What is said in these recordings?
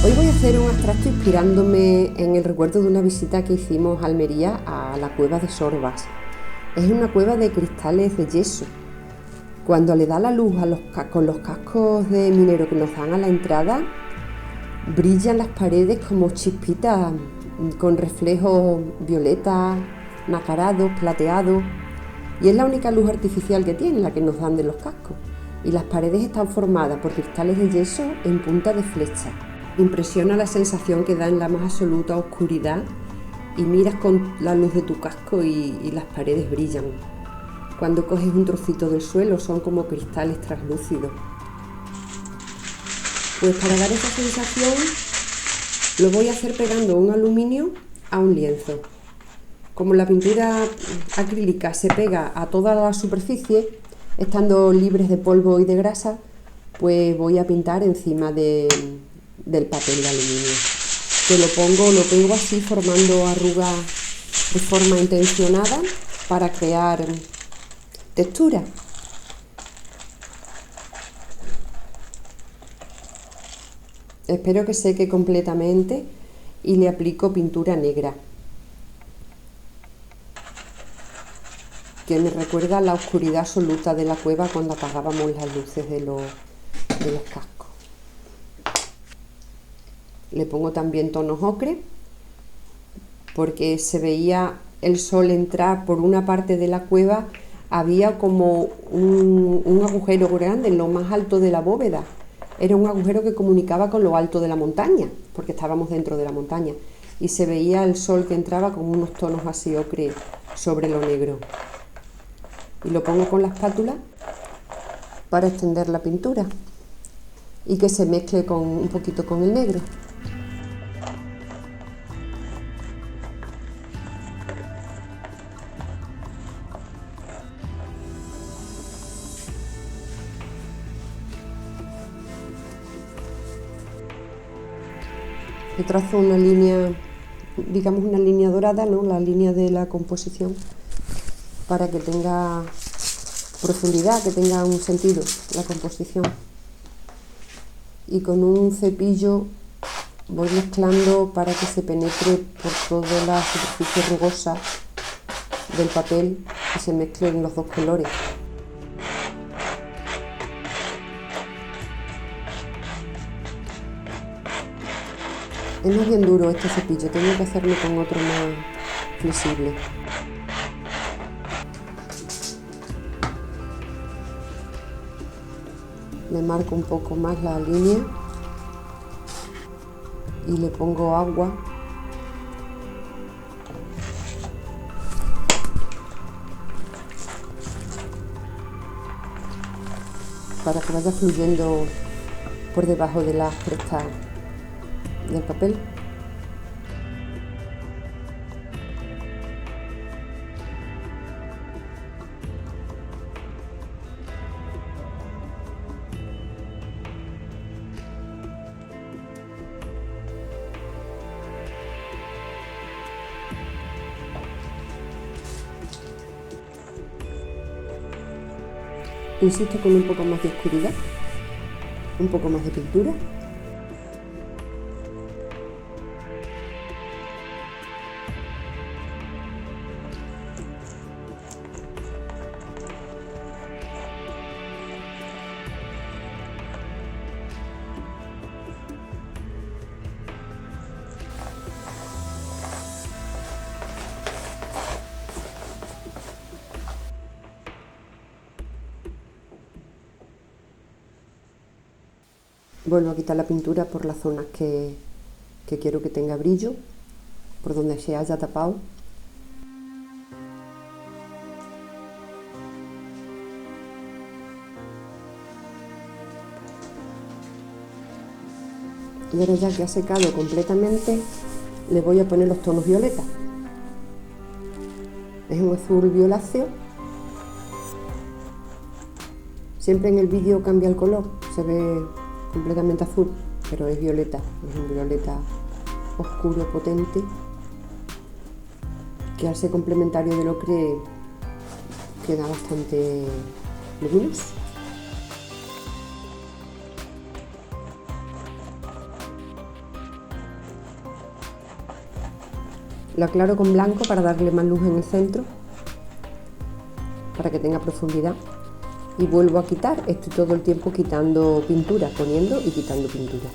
Hoy voy a hacer un abstracto inspirándome en el recuerdo de una visita que hicimos a Almería a la cueva de Sorbas. Es una cueva de cristales de yeso. Cuando le da la luz con los cascos de minero que nos dan a la entrada, brillan las paredes como chispitas con reflejos violeta, nacarados, plateados, y es la única luz artificial que tiene, la que nos dan de los cascos. Y las paredes están formadas por cristales de yeso en punta de flecha. Impresiona la sensación que da en la más absoluta oscuridad y miras con la luz de tu casco y las paredes brillan. Cuando coges un trocito del suelo son como cristales translúcidos. Pues para dar esa sensación lo voy a hacer pegando un aluminio a un lienzo. Como la pintura acrílica se pega a toda la superficie, estando libres de polvo y de grasa, pues voy a pintar encima del papel de aluminio. Que lo pego así formando arrugas de forma intencionada para crear textura. Espero que seque completamente y le aplico pintura negra, que me recuerda la oscuridad absoluta de la cueva cuando apagábamos las luces de los cascos. Le pongo también tonos ocre, porque se veía el sol entrar por una parte de la cueva. Había como un agujero grande en lo más alto de la bóveda. Era un agujero que comunicaba con lo alto de la montaña, porque estábamos dentro de la montaña. Y se veía el sol que entraba con unos tonos así ocre sobre lo negro. Y lo pongo con la espátula para extender la pintura y que se mezcle un poquito con el negro. Y trazo una línea, digamos una línea dorada, ¿no? La línea de la composición, para que tenga profundidad, que tenga un sentido la composición. Y con un cepillo voy mezclando para que se penetre por toda la superficie rugosa del papel y se mezclen los dos colores. Es más bien duro este cepillo, tengo que hacerlo con otro más flexible. Le marco un poco más la línea y le pongo agua para que vaya fluyendo por debajo de las crestas del papel. Insisto con un poco más de oscuridad, un poco más de pintura. Vuelvo a quitar la pintura por las zonas que quiero que tenga brillo, por donde se haya tapado. Y ahora, ya que ha secado completamente, le voy a poner los tonos violeta. Es un azul violáceo. Siempre en el vídeo cambia el color, se ve completamente azul, pero es violeta, es un violeta oscuro, potente, que al ser complementario del ocre queda bastante luminoso. Lo aclaro con blanco para darle más luz en el centro, para que tenga profundidad. Y vuelvo a quitar, estoy todo el tiempo quitando pintura, poniendo y quitando pintura.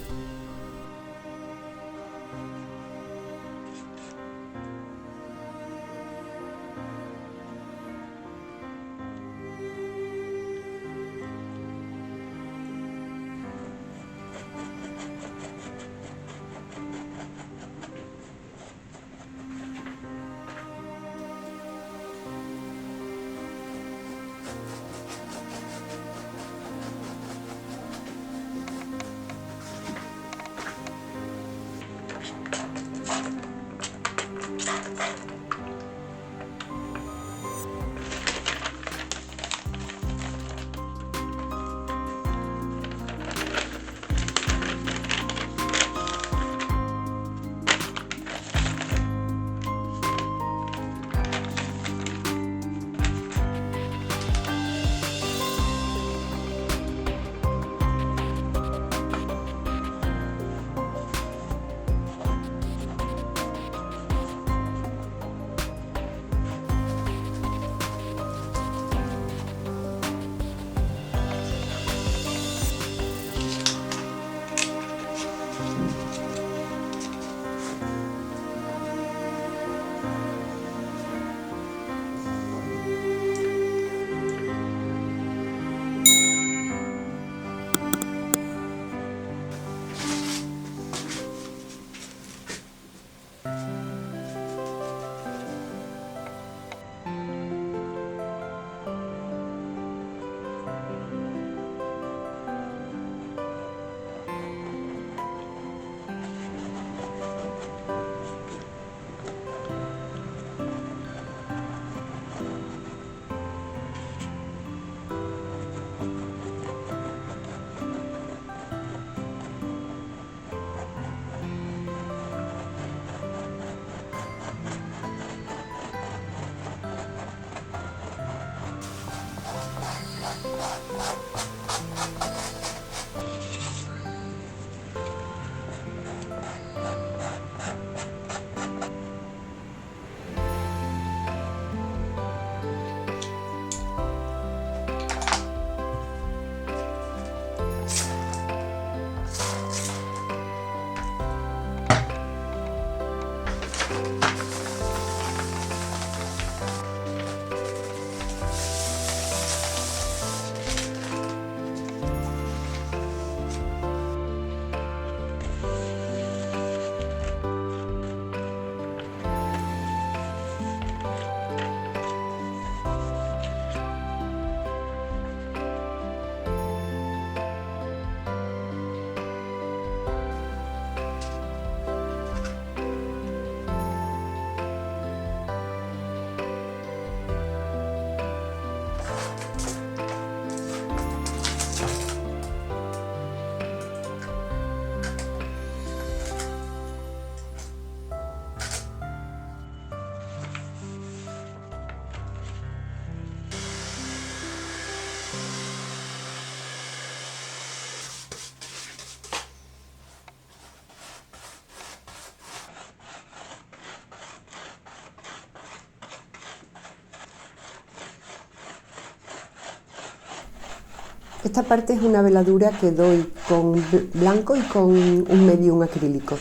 Esta parte es una veladura que doy con blanco y con un medium acrílico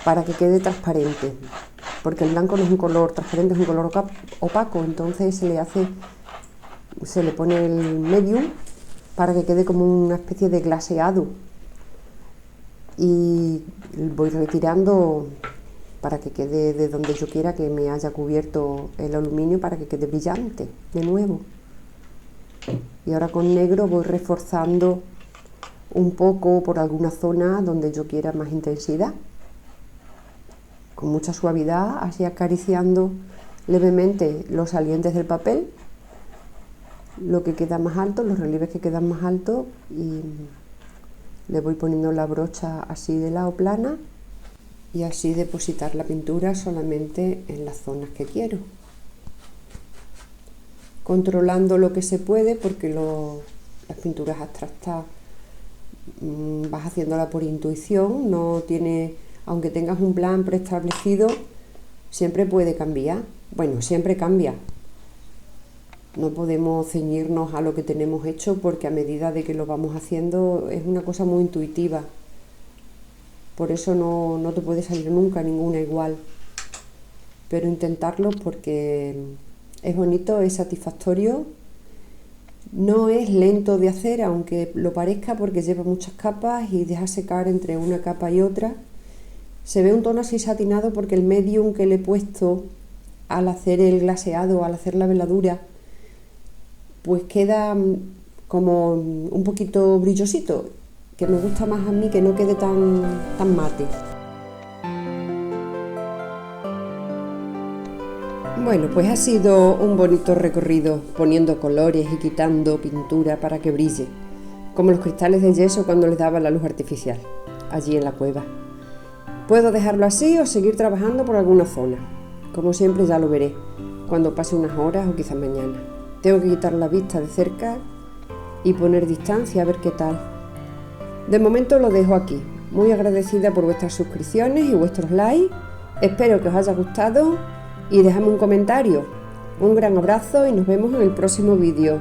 para que quede transparente, porque el blanco no es un color transparente, es un color opaco, entonces se le pone el medium para que quede como una especie de glaseado, y voy retirando para que quede de donde yo quiera que me haya cubierto el aluminio, para que quede brillante de nuevo. Y ahora con negro voy reforzando un poco por alguna zona donde yo quiera más intensidad, con mucha suavidad, así acariciando levemente los salientes del papel, lo que queda más alto, los relieves que quedan más altos, y le voy poniendo la brocha así de lado plana, y así depositar la pintura solamente en las zonas que quiero, controlando lo que se puede, porque las pinturas abstractas vas haciéndola por intuición, no tiene, aunque tengas un plan preestablecido, Siempre puede cambiar. Bueno, siempre cambia. No podemos ceñirnos a lo que tenemos hecho porque a medida de que lo vamos haciendo es una cosa muy intuitiva. Por eso no te puede salir nunca ninguna igual. Pero intentarlo porque es bonito, es satisfactorio. No es lento de hacer, aunque lo parezca, porque lleva muchas capas y deja secar entre una capa y otra. Se ve un tono así satinado porque el medium que le he puesto al hacer el glaseado, al hacer la veladura, pues queda como un poquito brillosito, que me gusta más a mí, que no quede tan mate. Bueno, pues ha sido un bonito recorrido poniendo colores y quitando pintura para que brille, como los cristales de yeso cuando les daba la luz artificial, allí en la cueva. Puedo dejarlo así o seguir trabajando por alguna zona. Como siempre ya lo veré, cuando pase unas horas o quizás mañana. Tengo que quitar la vista de cerca y poner distancia a ver qué tal. De momento lo dejo aquí. Muy agradecida por vuestras suscripciones y vuestros likes. Espero que os haya gustado y dejadme un comentario. Un gran abrazo y nos vemos en el próximo vídeo.